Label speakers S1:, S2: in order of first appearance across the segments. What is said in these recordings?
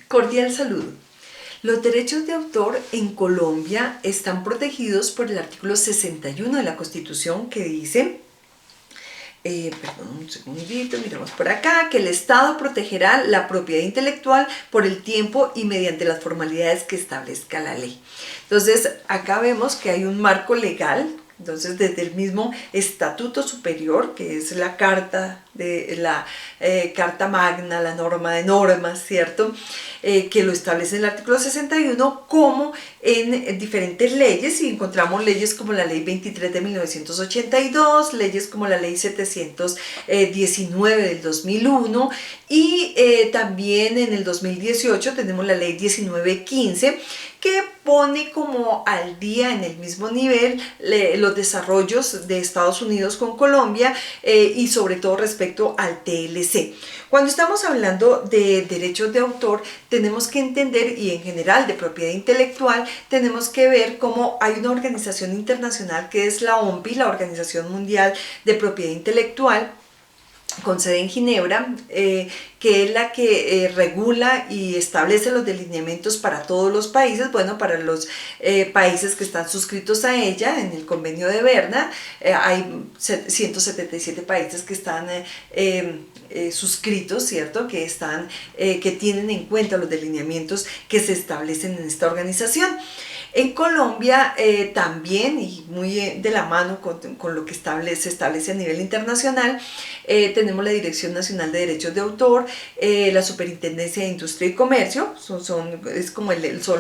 S1: Cordial saludo. Los derechos de autor en Colombia están protegidos por el artículo 61 de la Constitución que dice, perdón un segundito, miramos por acá, que el Estado protegerá la propiedad intelectual por el tiempo y mediante las formalidades que establezca la ley. Entonces, acá vemos que hay un marco legal. Entonces, desde el mismo Estatuto Superior, que es la carta Carta Magna, la norma de normas, ¿cierto? Que lo establece en el artículo 61, como en diferentes leyes, y encontramos leyes como la Ley 23 de 1982, leyes como la Ley 719 del 2001, y también en el 2018 tenemos la Ley 1915, que pone como al día, en el mismo nivel, los desarrollos de Estados Unidos con Colombia, y sobre todo respecto al TLC. Cuando estamos hablando de derechos de autor, tenemos que entender, y en general de propiedad intelectual, tenemos que ver cómo hay una organización internacional que es la OMPI, la Organización Mundial de Propiedad Intelectual, con sede en Ginebra, que es la que regula y establece los delineamientos para todos los países. Bueno, para los países que están suscritos a ella, en el convenio de Berna, hay 177 países que están suscritos, ¿cierto? Que tienen en cuenta los delineamientos que se establecen en esta organización. En Colombia también, y muy de la mano con lo que se establece a nivel internacional, tenemos la Dirección Nacional de Derechos de Autor, la Superintendencia de Industria y Comercio, son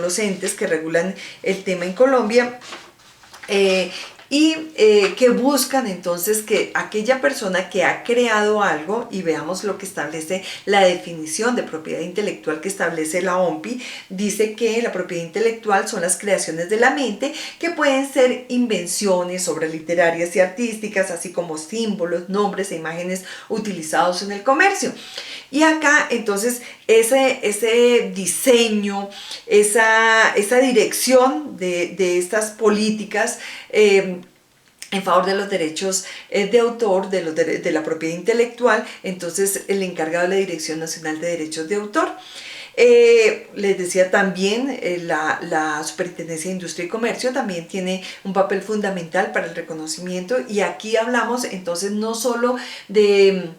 S1: los entes que regulan el tema en Colombia. Que buscan entonces que aquella persona que ha creado algo, y veamos lo que establece la definición de propiedad intelectual que establece la OMPI, dice que la propiedad intelectual son las creaciones de la mente, que pueden ser invenciones, obras literarias y artísticas, así como símbolos, nombres e imágenes utilizados en el comercio. Y acá entonces ese diseño, esa dirección de estas políticas en favor de los derechos de autor, de la propiedad intelectual, entonces el encargado de la Dirección Nacional de Derechos de Autor. Les decía también, la Superintendencia de Industria y Comercio también tiene un papel fundamental para el reconocimiento, y aquí hablamos entonces no solo de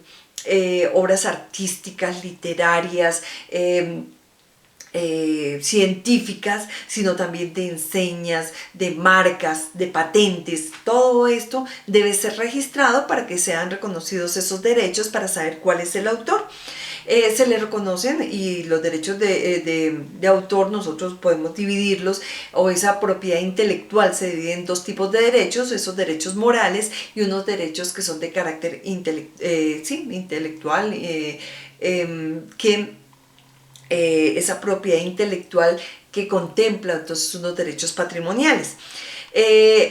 S1: obras artísticas, literarias, científicas, sino también de enseñas, de marcas, de patentes. Todo esto debe ser registrado para que sean reconocidos esos derechos, para saber cuál es el autor. Se le reconocen, y los derechos de autor nosotros podemos dividirlos, o esa propiedad intelectual se divide en dos tipos de derechos: esos derechos morales y unos derechos que son de carácter intelectual, esa propiedad intelectual que contempla entonces unos derechos patrimoniales.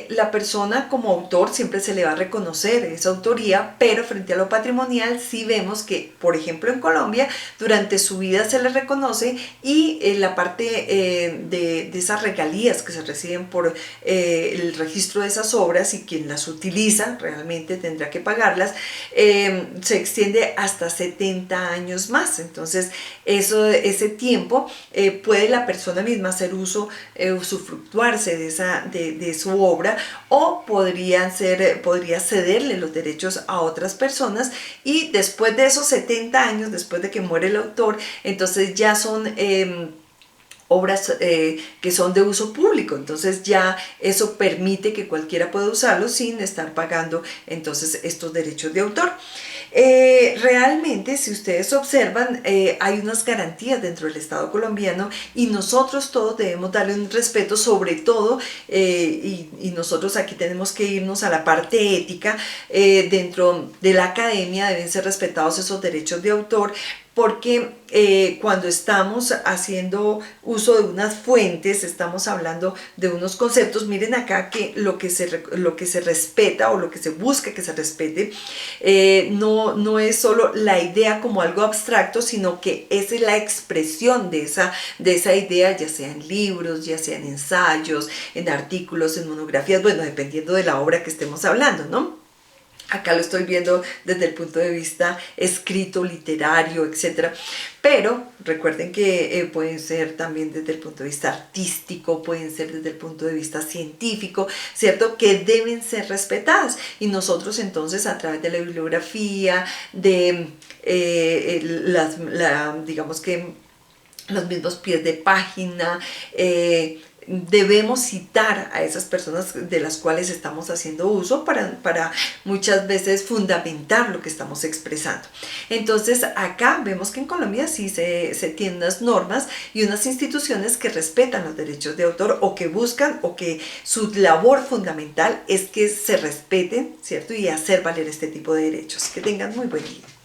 S1: La persona como autor siempre se le va a reconocer esa autoría, pero frente a lo patrimonial sí vemos que, por ejemplo, en Colombia durante su vida se le reconoce, y la parte de esas regalías que se reciben por el registro de esas obras, y quien las utiliza realmente tendrá que pagarlas, se extiende hasta 70 años más. Entonces ese tiempo puede la persona misma hacer uso, usufructuarse de su obra, o podría cederle los derechos a otras personas, y después de esos 70 años, después de que muere el autor, entonces ya son obras que son de uso público. Entonces ya eso permite que cualquiera pueda usarlo sin estar pagando entonces estos derechos de autor. Realmente, si ustedes observan, hay unas garantías dentro del Estado colombiano, y nosotros todos debemos darle un respeto, sobre todo, y nosotros aquí tenemos que irnos a la parte ética. Dentro de la academia deben ser respetados esos derechos de autor, porque cuando estamos haciendo uso de unas fuentes, estamos hablando de unos conceptos. Miren acá que lo que se respeta, o lo que se busca que se respete, no es solo la idea como algo abstracto, sino que es la expresión de esa idea, ya sea en libros, ya sea en ensayos, en artículos, en monografías, bueno, dependiendo de la obra que estemos hablando, ¿no? Acá lo estoy viendo desde el punto de vista escrito, literario, etc. Pero recuerden que pueden ser también desde el punto de vista artístico, pueden ser desde el punto de vista científico, ¿cierto? Que deben ser respetadas. Y nosotros entonces a través de la bibliografía, de digamos que los mismos pies de página, debemos citar a esas personas de las cuales estamos haciendo uso para muchas veces fundamentar lo que estamos expresando. Entonces acá vemos que en Colombia sí se tienen unas normas y unas instituciones que respetan los derechos de autor o que buscan o que su labor fundamental es que se respeten, ¿cierto? Y hacer valer este tipo de derechos. Que tengan muy buen día.